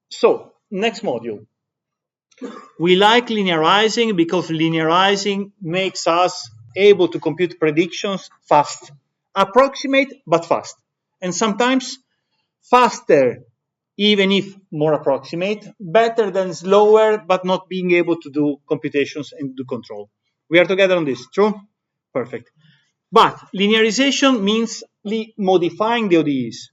So, next module. We like linearizing because linearizing makes us able to compute predictions fast. Approximate, but fast. And sometimes faster, even if more approximate, better than slower, but not being able to do computations and do control. We are together on this, true? Perfect. But linearization means modifying the ODEs.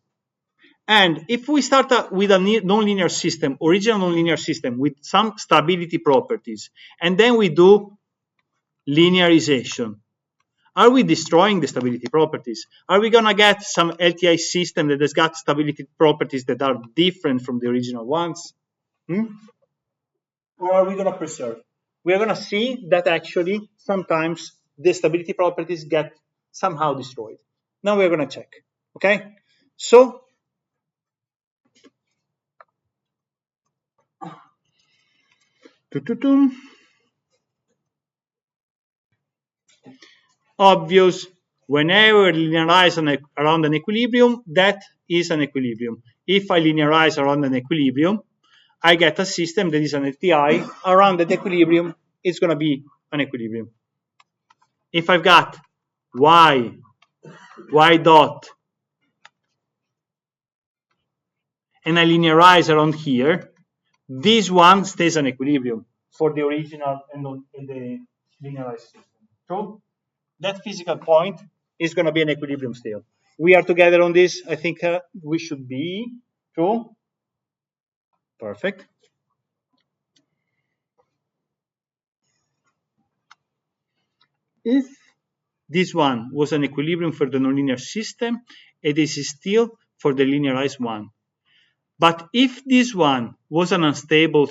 And if we start with a nonlinear system, original nonlinear system with some stability properties, and then we do linearization, are we destroying the stability properties? Are we going to get some LTI system that has got stability properties that are different from the original ones? Or are we going to preserve? We are going to see that actually sometimes the stability properties get somehow destroyed. Now we're going to check. Okay? So, obvious, whenever linearize around an equilibrium, that is an equilibrium. If I linearize around an equilibrium, I get a system that is an LTI. Around that equilibrium, it's going to be an equilibrium. If I've got y dot, and I linearize around here, this one stays an equilibrium for the original and the linearized system. True? That physical point is going to be an equilibrium still. We are together on this. I think we should be. True? Perfect. If this one was an equilibrium for the nonlinear system, it is still for the linearized one. But if this one was an unstable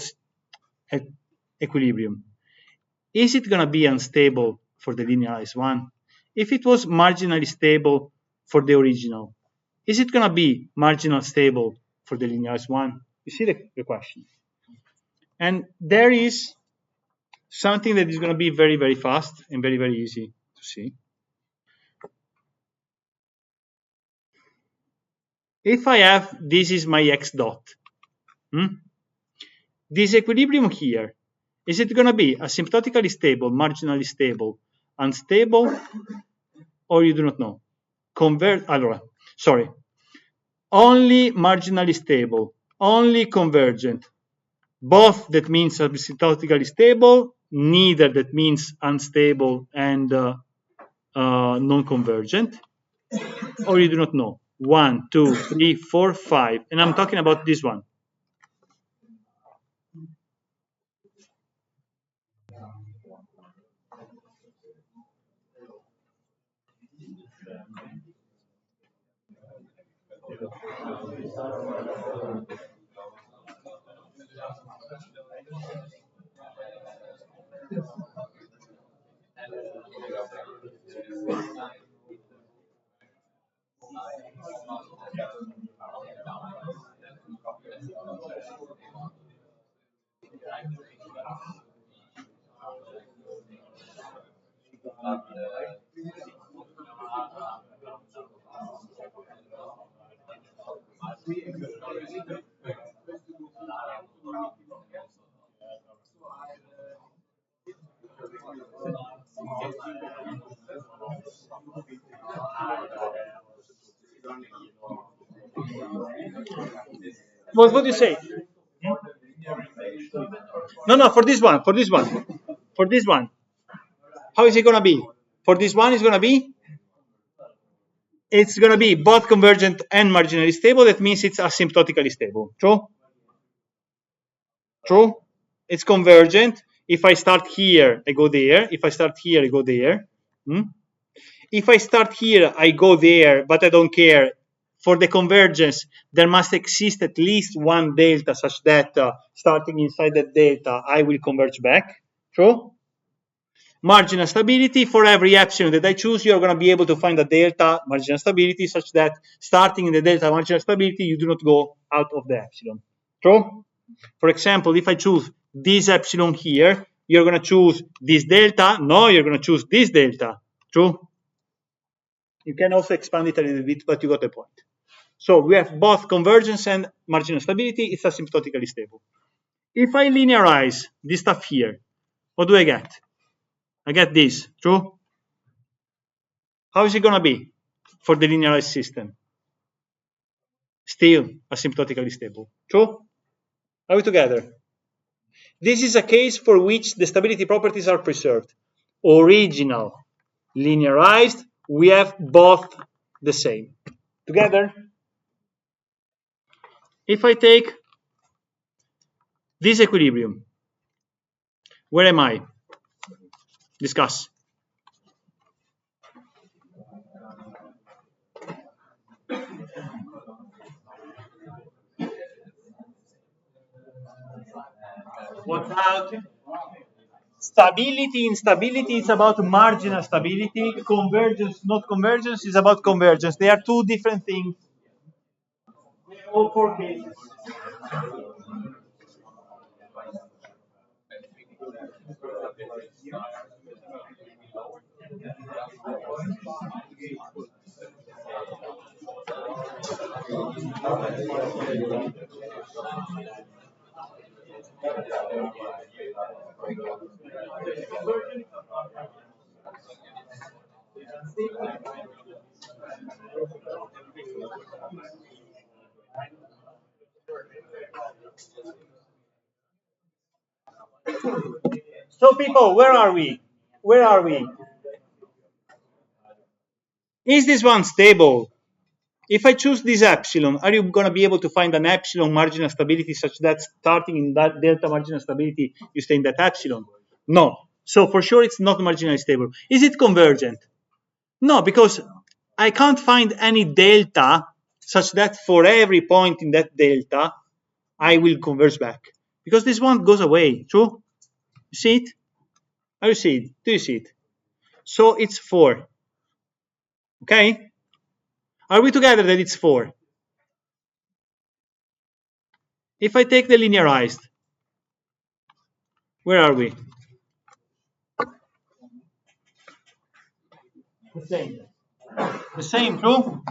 equilibrium, is it going to be unstable for the linearized one? If it was marginally stable for the original, is it going to be marginal stable for the linearized one? You see the question. And there is something that is going to be very, very fast and very, very easy to see. If I have, this is my x dot. This equilibrium here, is it going to be asymptotically stable, marginally stable, unstable, or you do not know? Only marginally stable, only convergent. Both that means asymptotically stable, neither that means unstable and non-convergent, or you do not know. 1, 2, 3, 4, 5, and I'm talking about this one. What do you say? No, for this one. How is it going to be? For this one, it's going to be? It's going to be both convergent and marginally stable. That means it's asymptotically stable. True? True? It's convergent. If I start here, I go there. If I start here, I go there. If I start here, I go there, but I don't care. For the convergence, there must exist at least one delta such that starting inside that delta, I will converge back. True? Marginal stability, for every epsilon that I choose, you're going to be able to find a delta marginal stability such that starting in the delta marginal stability, you do not go out of the epsilon. True? For example, if I choose this epsilon here, you're going to choose this delta. No, you're going to choose this delta. True? You can also expand it a little bit, but you got the point. So we have both convergence and marginal stability. It's asymptotically stable. If I linearize this stuff here, what do I get? I get this, true? How is it going to be for the linearized system? Still asymptotically stable, true? Are we together? This is a case for which the stability properties are preserved. Original, linearized, we have both the same. Together? If I take this equilibrium, where am I? Discuss. What about stability? Instability is about marginal stability. Convergence, not convergence, is about convergence. They are two different things. All four cases. So people, where are we? Where are we? Is this one stable? If I choose this epsilon, are you going to be able to find an epsilon marginal stability such that starting in that delta marginal stability, you stay in that epsilon? No. So for sure, it's not marginally stable. Is it convergent? No, because I can't find any delta such that for every point in that delta, I will converge back. Because this one goes away, true? You see it? How you see it? Do you see it? So it's 4. Okay? Are we together that it's 4? If I take the linearized, where are we? The same. The same, true?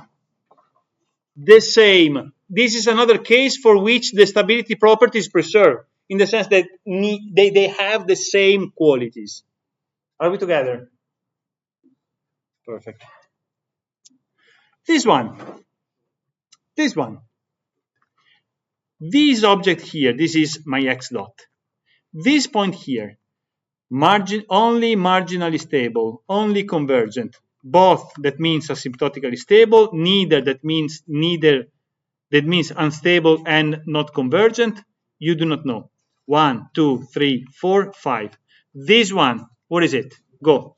The same. This is another case for which the stability property is preserved, in the sense that they have the same qualities. Are we together? Perfect. This one. This one. This object here, this is my x dot. This point here, only marginally stable, only convergent. Both, that means asymptotically stable, neither, that means unstable and not convergent. You do not know. 1, 2, 3, 4, 5. This one, what is it? Go.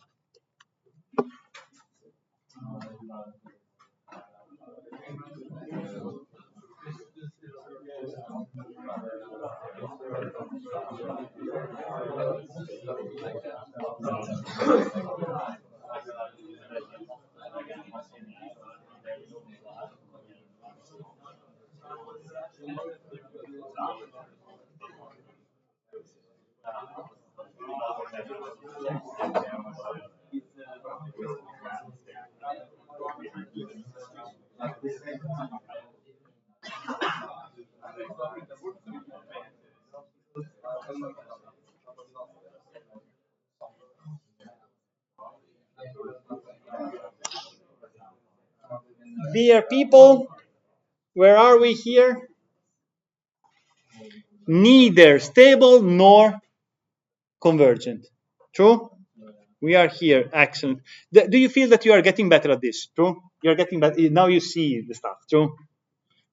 Dear people, where are we here? Neither stable nor convergent. True? We are here. Excellent. Do you feel that you are getting better at this? True? You're getting better. Now you see the stuff. True?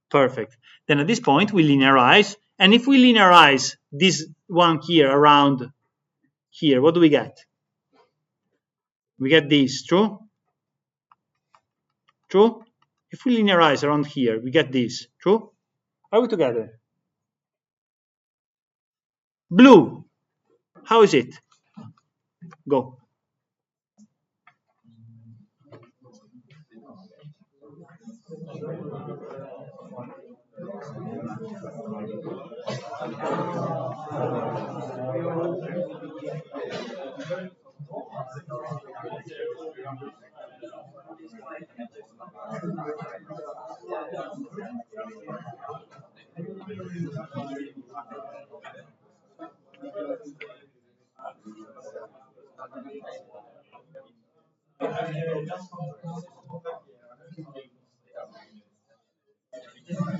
Perfect. Then at this point, we linearize. And if we linearize this one here around here, what do we get? We get this. True? True? If we linearize around here, we get this. True? Are we together? Blue. How is it? Go.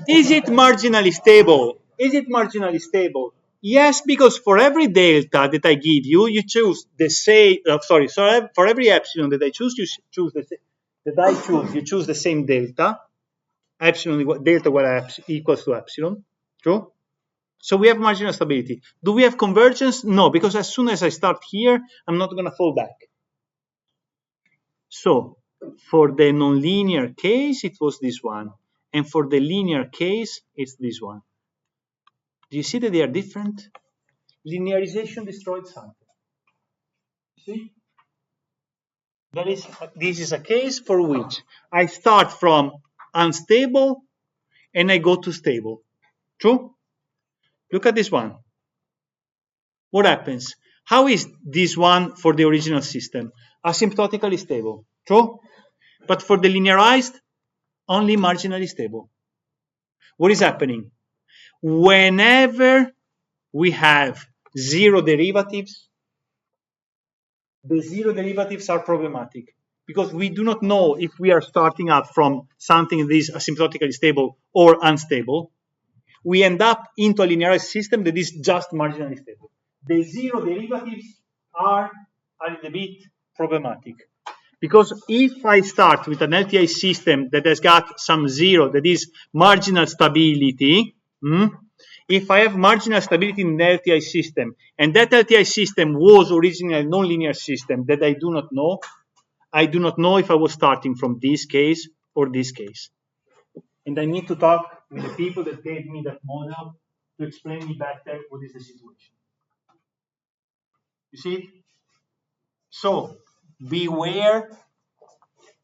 Is it marginally stable? Is it marginally stable? Yes, because for every delta that I give you, you choose the same. Sorry, so for every epsilon that I choose, you choose you choose the same delta. Epsilon delta equals to epsilon. True. So we have marginal stability. Do we have convergence? No, because as soon as I start here, I'm not going to fall back. So for the nonlinear case, it was this one. And for the linear case, it's this one. Do you see that they are different? Linearization destroyed something. See? This is a case for which I start from unstable and I go to stable. True? Look at this one. What happens? How is this one for the original system? Asymptotically stable. True? But for the linearized, only marginally stable. What is happening? Whenever we have zero derivatives, the zero derivatives are problematic because we do not know if we are starting up from something that is asymptotically stable or unstable. We end up into a linearized system that is just marginally stable. The zero derivatives are a little bit problematic because if I start with an LTI system that has got some zero that is marginal stability, if I have marginal stability in the LTI system, and that LTI system was originally a nonlinear system that I do not know if I was starting from this case or this case. And I need to talk with the people that gave me that model to explain me better what is the situation. You see? So beware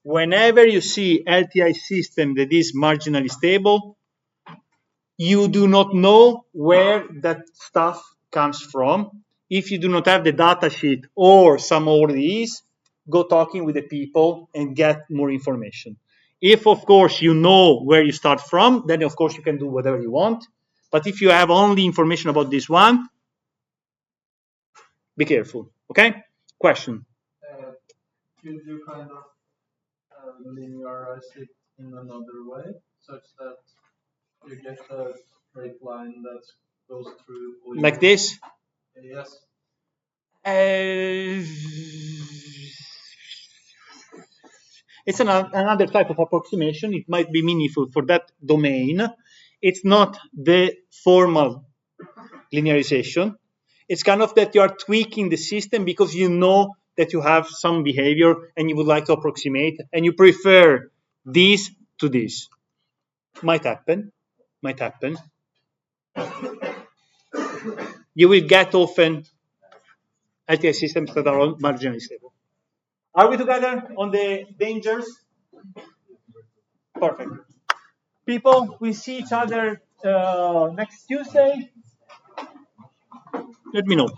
whenever you see LTI system that is marginally stable, you do not know where that stuff comes from. If you do not have the data sheet or some already is, go talking with the people and get more information. If, of course, you know where you start from, then, of course, you can do whatever you want. But if you have only information about this one, be careful. Okay? Question? Could you kind of linearize it in another way, such that you get a straight line that goes through all Like this? Yes. It's another type of approximation. It might be meaningful for that domain. It's not the formal linearization. It's kind of that you are tweaking the system because you know that you have some behavior and you would like to approximate and you prefer this to this. Might happen. Might happen. You will get often LTI systems that are marginally stable. Are we together on the dangers? Perfect. People, we see each other next Tuesday. Let me know.